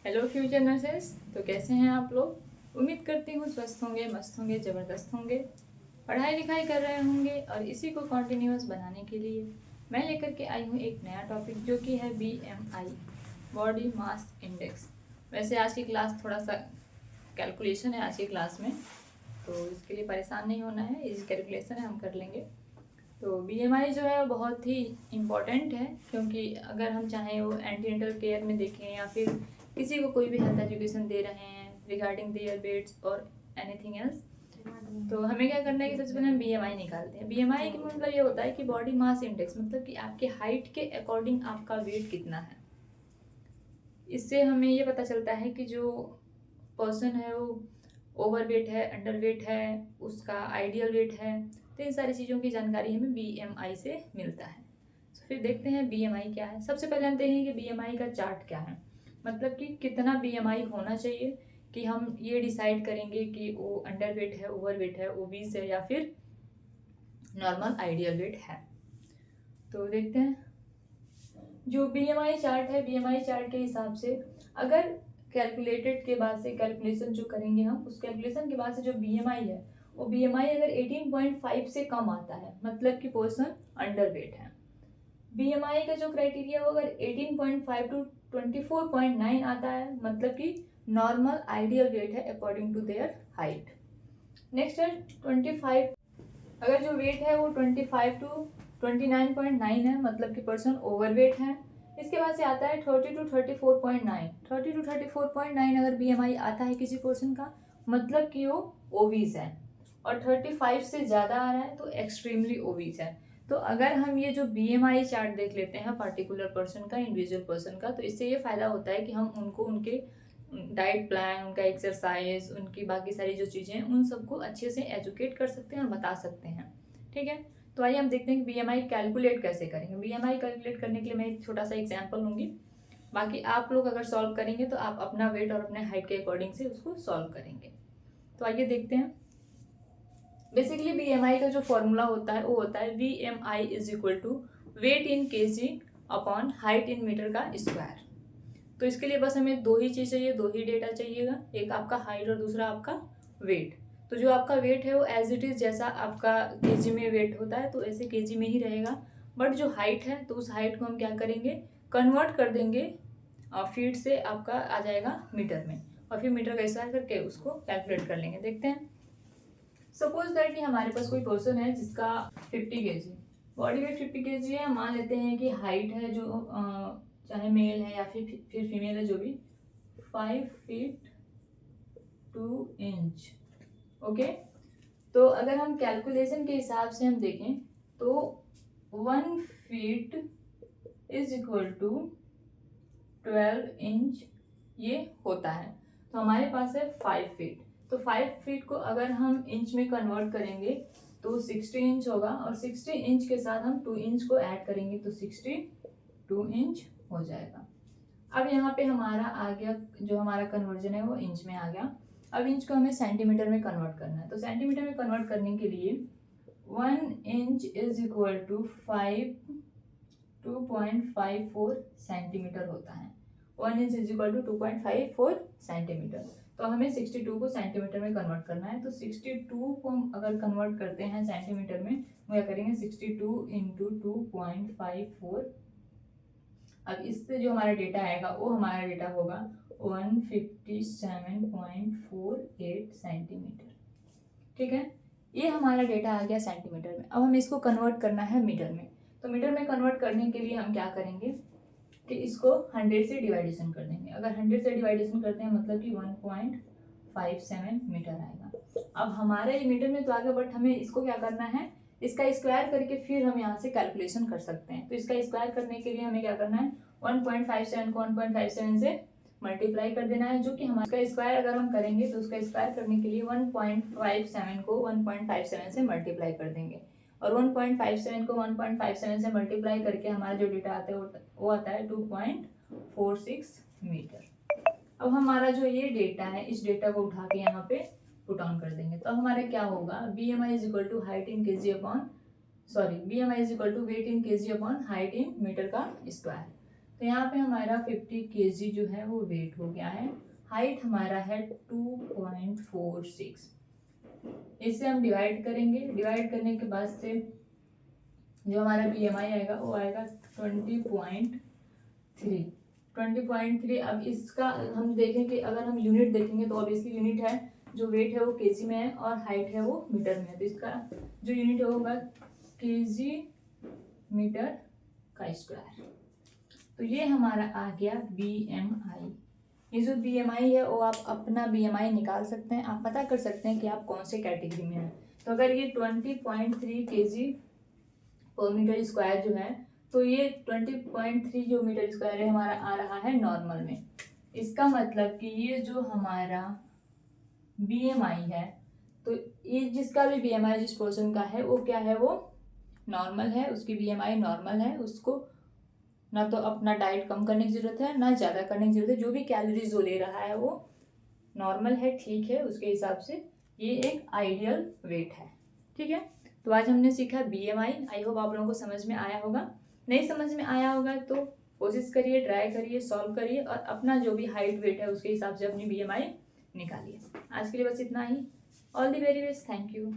Hello future nurses. तो कैसे हैं आप लोग? उम्मीद करती हूँ स्वस्थ होंगे, मस्त होंगे, ज़बरदस्त होंगे, पढ़ाई लिखाई कर रहे होंगे और इसी को कॉन्टिन्यूस बनाने के लिए मैं लेकर के आई हूँ एक नया टॉपिक जो कि है BMI, बॉडी मास इंडेक्स। वैसे आज की क्लास थोड़ा सा कैलकुलेशन है आज की क्लास में, तो इसके लिए परेशान नहीं होना है, इजी कैलकुलेशन है, हम कर लेंगे। तो BMI जो है वो बहुत ही इम्पॉर्टेंट है, क्योंकि अगर हम चाहें वो एंटीनेटल केयर में देखें या फिर किसी को कोई भी हेल्थ एजुकेशन दे रहे हैं रिगार्डिंग देयर वेट्स और एनीथिंग एल्स, तो हमें क्या करना है कि सबसे पहले हम BMI निकालते हैं। BMI का मतलब ये होता है कि बॉडी मास इंडेक्स, मतलब कि आपके हाइट के अकॉर्डिंग आपका वेट कितना है। इससे हमें ये पता चलता है कि जो पर्सन है वो ओवर वेट है, अंडर वेट है, उसका आइडियल वेट है। तो इन सारी चीज़ों की जानकारी हमें BMI से मिलता है। तो फिर देखते हैं BMI क्या है। सबसे पहले हम देखेंगे कि BMI का चार्ट क्या है, मतलब कि कितना BMI होना चाहिए कि हम ये डिसाइड करेंगे कि वो अंडर वेट है, ओवर वेट है, ओबीज है या फिर नॉर्मल आइडियल वेट है। तो देखते हैं जो BMI चार्ट है। BMI चार्ट के हिसाब से अगर कैलकुलेटेड के बाद से कैलकुलेशन जो करेंगे हम, उस कैलकुलेशन के बाद से जो BMI है वो BMI अगर 18.5 से कम आता है मतलब कि पर्सन अंडर वेट है। BMI का जो क्राइटेरिया वो अगर 18.5 टू 24.9 आता है मतलब कि नॉर्मल आइडियल वेट है according to their height. Next है 25, अगर जो वेट है वो 25 टू 29.9 है मतलब कि पर्सन ओवर वेट है। इसके बाद से आता है 30 टू 34.9। 30 टू 34.9 अगर BMI आता है किसी पर्सन का मतलब कि वो ओबीज है, और 35 से ज़्यादा आ रहा है तो एक्सट्रीमली ओबीज है। तो अगर हम ये जो BMI चार्ट देख लेते हैं पर्टिकुलर पर्सन का, इंडिविजुअल पर्सन का, तो इससे ये फ़ायदा होता है कि हम उनको उनके डाइट प्लान, उनका एक्सरसाइज, उनकी बाकी सारी जो चीज़ें हैं उन सबको अच्छे से एजुकेट कर सकते हैं और बता सकते हैं। ठीक है, तो आइए हम देखते हैं कि BMI कैलकुलेट कैसे करेंगे। BMI कैलकुलेट करने के लिए मैं एक छोटा सा एग्जाम्पल लूँगी, बाकी आप लोग अगर सॉल्व करेंगे तो आप अपना वेट और अपने हाइट के अकॉर्डिंग से उसको सॉल्व करेंगे। तो आइए देखते हैं। बेसिकली BMI का जो फॉर्मूला होता है वो होता है BMI is equal to weight in kg upon height in metre का स्क्वायर। तो इसके लिए बस हमें दो ही चीज़ चाहिए, दो ही डेटा चाहिएगा, एक आपका हाइट और दूसरा आपका वेट। तो जो आपका वेट है वो एज इट इज़ जैसा आपका kg में वेट होता है तो ऐसे kg में ही रहेगा, बट जो हाइट है तो उस हाइट को हम क्या करेंगे, कन्वर्ट कर देंगे फीट से, आपका आ जाएगा मीटर में, और फिर मीटर का इस्तेमाल करके उसको कैलकुलेट कर लेंगे। देखते हैं। सपोज दैट कि हमारे पास कोई पर्सन है जिसका 50 kg बॉडी वेट 50 kg है। मान लेते हैं कि हाइट है जो चाहे मेल है या फिर फीमेल है, जो भी 5 फीट 2 इंच। ओके, तो अगर हम कैलकुलेशन के हिसाब से हम देखें तो 1 feet is equal to 12 inch ये होता है। तो हमारे पास है 5 फीट, तो 5 फीट को अगर हम इंच में कन्वर्ट करेंगे तो 60 इंच होगा, और 60 इंच के साथ हम 2 इंच को ऐड करेंगे तो 62 इंच हो जाएगा। अब यहाँ पे हमारा आ गया, जो हमारा कन्वर्जन है वो इंच में आ गया। अब इंच को हमें सेंटीमीटर में कन्वर्ट करना है, तो सेंटीमीटर में कन्वर्ट करने के लिए 1 inch is equal to 2.54 centimetre होता है। 1 inch is equal to 2.54 centimetre. तो हमें 62 को सेंटीमीटर में कन्वर्ट करना है, तो 62 को हम अगर कन्वर्ट करते हैं सेंटीमीटर में, क्या करेंगे 62 इंटू 2.54। अब इससे जो हमारा डेटा आएगा वो हमारा डेटा होगा 157.48 सेंटीमीटर। ठीक है, ये हमारा डेटा आ गया सेंटीमीटर में। अब हमें इसको कन्वर्ट करना है मीटर में। तो मीटर में कन्वर्ट करने के लिए हम क्या करेंगे कि इसको 100 से डिवाइडेशन कर देंगे। अगर 100 से डिवाइडेशन करते हैं मतलब कि 1.57 मीटर आएगा। अब हमारा ये मीटर में तो आ गया, बट हमें इसको क्या करना है, इसका स्क्वायर करके फिर हम यहाँ से कैलकुलेशन कर सकते हैं। तो इसका स्क्वायर करने के लिए हमें क्या करना है, 1.57 को 1.57 से मल्टीप्लाई कर देना है, जो कि हमारा स्क्वायर अगर हम करेंगे तो उसका स्क्वायर करने के लिए 1.57 को 1.57 से मल्टीप्लाई कर देंगे, और 1.57 को 1.57 से मल्टीप्लाई करके हमारा जो डेटा आता है वो आता है 2.46 मीटर। अब हमारा जो ये डेटा है इस डेटा को उठा के यहाँ पे पुट ऑन कर देंगे, तो हमारा क्या होगा, BMI is equal to height in kg upon BMI is equal to weight in kg upon height in metre का स्क्वायर। तो यहाँ पे हमारा 50 kg जो है वो वेट हो गया है। हाइट हमारा है 2.46। इसे हम डिवाइड करेंगे, डिवाइड करने के बाद से जो हमारा BMI आएगा वो आएगा 20.3। अब इसका हम देखें कि अगर हम यूनिट देखेंगे तो ऑब्वियसली यूनिट है, जो वेट है वो केजी में है और हाइट है वो मीटर में है। तो इसका जो यूनिट होगा केजी मीटर का स्क्वायर। तो ये हमारा आ गया BMI। ये जो BMI है वो आप अपना BMI निकाल सकते हैं, आप पता कर सकते हैं कि आप कौन से कैटेगरी में हैं। तो अगर ये 20.3 kg पर मीटर स्क्वायर जो है, तो ये 20.3 जो मीटर स्क्वायर है हमारा आ रहा है नॉर्मल में। इसका मतलब कि ये जो हमारा BMI है, तो ये जिसका भी BMI जिस पर्सन का है वो क्या है, वो नॉर्मल है, उसकी BMI नॉर्मल है। उसको ना तो अपना डाइट कम करने की ज़रूरत है ना ज़्यादा करने की ज़रूरत है, जो भी कैलोरीज जो ले रहा है वो नॉर्मल है, ठीक है, उसके हिसाब से ये एक आइडियल वेट है। ठीक है, तो आज हमने सीखा BMI। आई होप आप लोगों को समझ में आया होगा। नहीं समझ में आया होगा तो कोशिश करिए, ट्राई करिए, सॉल्व करिए और अपना जो भी हाइट वेट है उसके हिसाब से अपनी BMI निकालिए। आज के लिए बस इतना ही। All the very best, thank you.